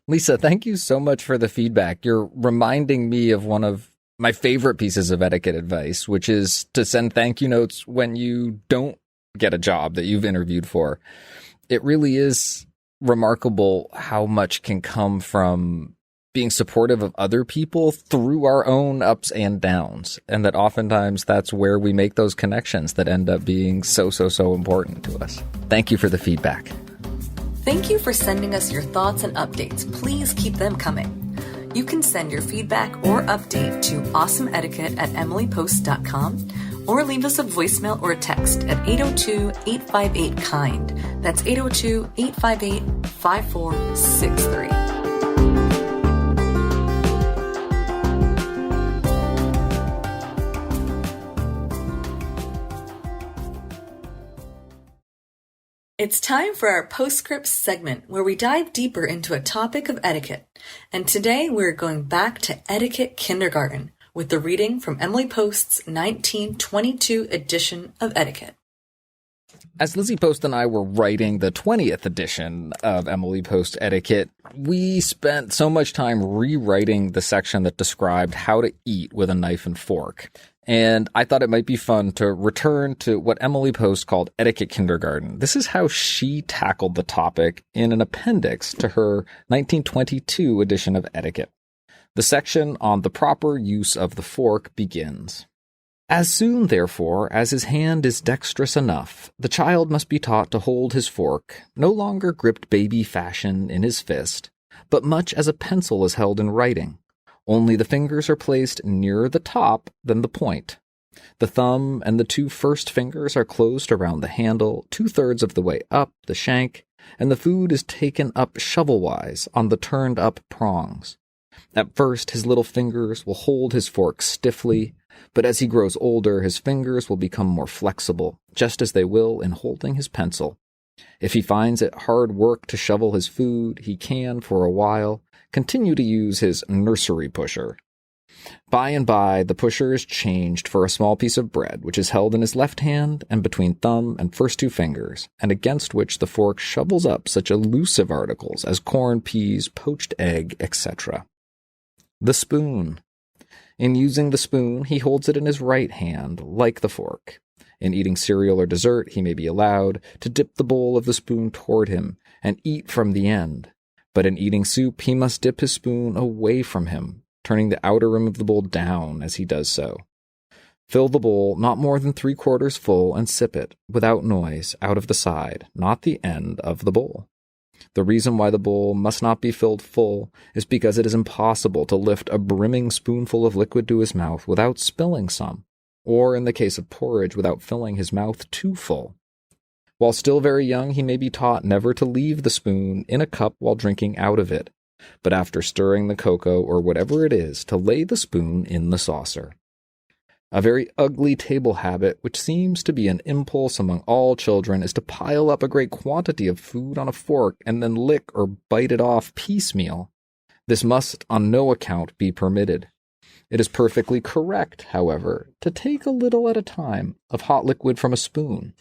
Speaker 5: Lisa, thank you so much for the feedback. You're reminding me of one of my favorite pieces of etiquette advice, which is to send thank you notes when you don't get a job that you've interviewed for. It really is remarkable how much can come from being supportive of other people through our own ups and downs, and that oftentimes that's where we make those connections that end up being so important to us. Thank you for the feedback.
Speaker 4: Thank you for sending us your thoughts and updates. Please keep them coming. You can send your feedback or update to awesomeetiquette@emilypost.com or leave us a voicemail or a text at 802-858-KIND. That's 802-858-5463. It's time for our postscript segment where we dive deeper into a topic of etiquette. And today we're going back to Etiquette Kindergarten with the reading from Emily Post's 1922 edition of Etiquette.
Speaker 5: As Lizzie Post and I were writing the 20th edition of Emily Post Etiquette, we spent so much time rewriting the section that described how to eat with a knife and fork. And I thought it might be fun to return to what Emily Post called Etiquette Kindergarten. This is how she tackled the topic in an appendix to her 1922 edition of Etiquette. The section on the proper use of the fork begins. As soon, therefore, as his hand is dexterous enough, the child must be taught to hold his fork, no longer gripped baby fashion in his fist, but much as a pencil is held in writing. Only the fingers are placed nearer the top than the point. The thumb and the 2 first fingers are closed around the handle 2/3 of the way up the shank, and the food is taken up shovel-wise on the turned-up prongs. At first, his little fingers will hold his fork stiffly, but as he grows older, his fingers will become more flexible, just as they will in holding his pencil. If he finds it hard work to shovel his food, he can, for a while, continue to use his nursery pusher. By and by, the pusher is changed for a small piece of bread, which is held in his left hand and between thumb and first 2 fingers, and against which the fork shovels up such elusive articles as corn, peas, poached egg, etc. The spoon. In using the spoon, he holds it in his right hand, like the fork. In eating cereal or dessert, he may be allowed to dip the bowl of the spoon toward him and eat from the end. But in eating soup, he must dip his spoon away from him, turning the outer rim of the bowl down as he does so. Fill the bowl not more than 3/4 full and sip it, without noise, out of the side, not the end of the bowl. The reason why the bowl must not be filled full is because it is impossible to lift a brimming spoonful of liquid to his mouth without spilling some, or in the case of porridge, without filling his mouth too full. While still very young, he may be taught never to leave the spoon in a cup while drinking out of it, but after stirring the cocoa or whatever it is, to lay the spoon in the saucer. A very ugly table habit, which seems to be an impulse among all children, is to pile up a great quantity of food on a fork and then lick or bite it off piecemeal. This must on no account be permitted. It is perfectly correct, however, to take a little at a time of hot liquid from a spoon.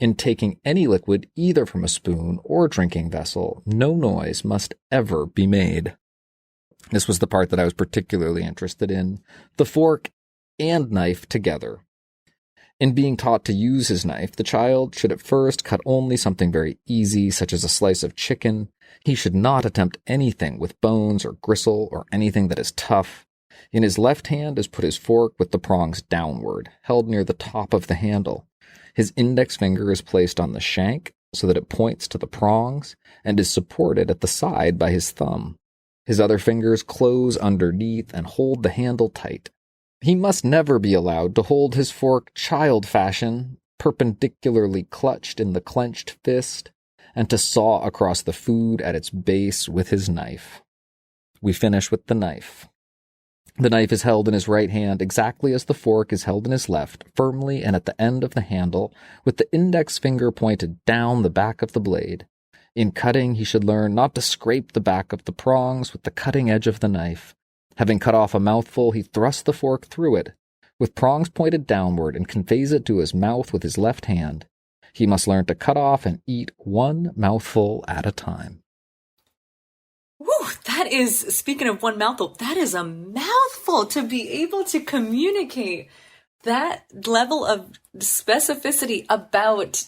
Speaker 5: In taking any liquid, either from a spoon or drinking vessel, no noise must ever be made. This was the part that I was particularly interested in, the fork and knife together. In being taught to use his knife, the child should at first cut only something very easy, such as a slice of chicken. He should not attempt anything with bones or gristle or anything that is tough. In his left hand is put his fork with the prongs downward, held near the top of the handle. His index finger is placed on the shank so that it points to the prongs and is supported at the side by his thumb. His other fingers close underneath and hold the handle tight. He must never be allowed to hold his fork child fashion, perpendicularly clutched in the clenched fist, and to saw across the food at its base with his knife. We finish with the knife. The knife is held in his right hand exactly as the fork is held in his left, firmly and at the end of the handle, with the index finger pointed down the back of the blade. In cutting, he should learn not to scrape the back of the prongs with the cutting edge of the knife. Having cut off a mouthful, he thrusts the fork through it, with prongs pointed downward, and conveys it to his mouth with his left hand. He must learn to cut off and eat one mouthful at a time.
Speaker 4: Whew, that is, speaking of one mouthful, that is a mouthful to be able to communicate that level of specificity about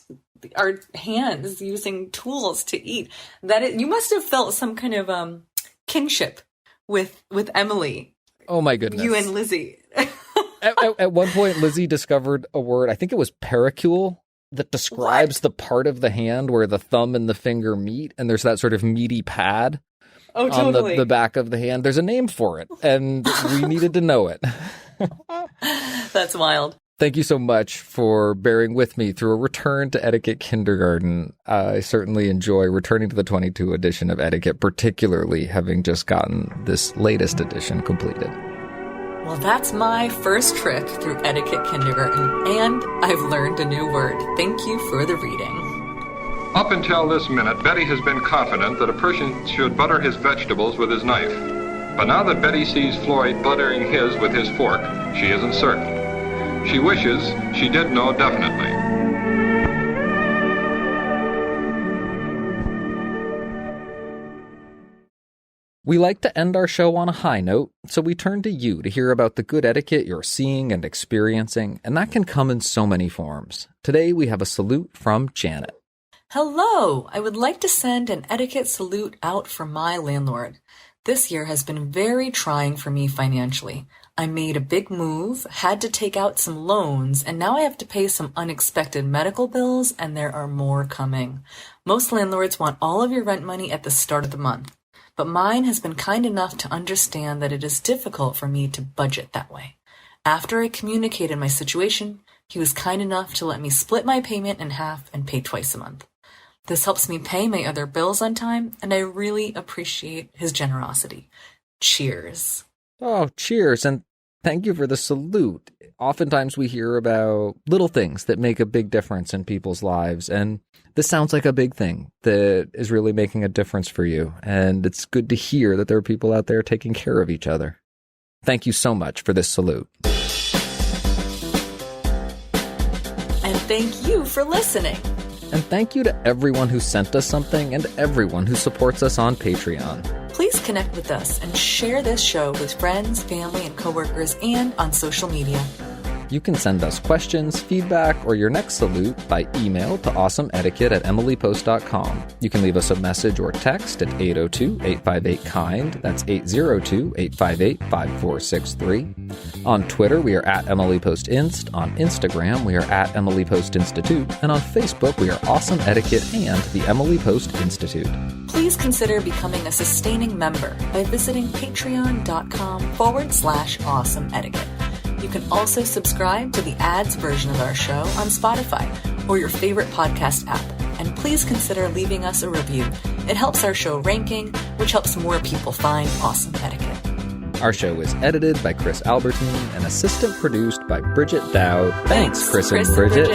Speaker 4: our hands using tools to eat. You must have felt some kind of kinship with Emily.
Speaker 5: Oh my goodness.
Speaker 4: You and Lizzie.
Speaker 5: at one point, Lizzie discovered a word, I think it was pericule, that describes the part of the hand where the thumb and the finger meet, and there's that sort of meaty pad on the back of the hand. There's a name for it, and we needed to know it.
Speaker 4: That's wild.
Speaker 5: Thank you so much for bearing with me through a return to Etiquette Kindergarten. I certainly enjoy returning to the 22 edition of Etiquette, particularly having just gotten this latest edition completed.
Speaker 4: Well, that's my first trip through Etiquette Kindergarten, and I've learned a new word. Thank you for the reading.
Speaker 10: Up until this minute, Betty has been confident that a person should butter his vegetables with his knife. But now that Betty sees Floyd buttering his with his fork, she isn't certain. She wishes she did know definitely.
Speaker 5: We like to end our show on a high note, so we turn to you to hear about the good etiquette you're seeing and experiencing, and that can come in so many forms. Today we have a salute from Janet.
Speaker 4: Hello! I would like to send an etiquette salute out for my landlord. This year has been very trying for me financially. I made a big move, had to take out some loans, and now I have to pay some unexpected medical bills, and there are more coming. Most landlords want all of your rent money at the start of the month. but mine has been kind enough to understand that it is difficult for me to budget that way. After I communicated my situation, he was kind enough to let me split my payment in half and pay twice a month. This helps me pay my other bills on time, and I really appreciate his generosity. Cheers.
Speaker 5: Oh, cheers, and thank you for the salute. Oftentimes we hear about little things that make a big difference in people's lives, and this sounds like a big thing that is really making a difference for you, and it's good to hear that there are people out there taking care of each other. Thank you so much for this salute.
Speaker 4: And thank you for listening.
Speaker 5: And thank you to everyone who sent us something and everyone who supports us on Patreon.
Speaker 4: Please connect with us and share this show with friends, family, and coworkers and on social media.
Speaker 5: You can send us questions, feedback, or your next salute by email to awesomeetiquette@emilypost.com. You can leave us a message or text at 802-858-KIND. That's 802-858-5463. On Twitter, we are at EmilyPostInst. On Instagram, we are at EmilyPostInstitute. And on Facebook, we are Awesome Etiquette and the Emily Post Institute.
Speaker 4: Please consider becoming a sustaining member by visiting patreon.com/awesomeetiquette. You can also subscribe to the ads version of our show on Spotify or your favorite podcast app. And please consider leaving us a review. It helps our show ranking, which helps more people find Awesome Etiquette.
Speaker 5: Our show is edited by Chris Albertine and assistant produced by Bridget Dowd. Thanks, Chris and Bridget.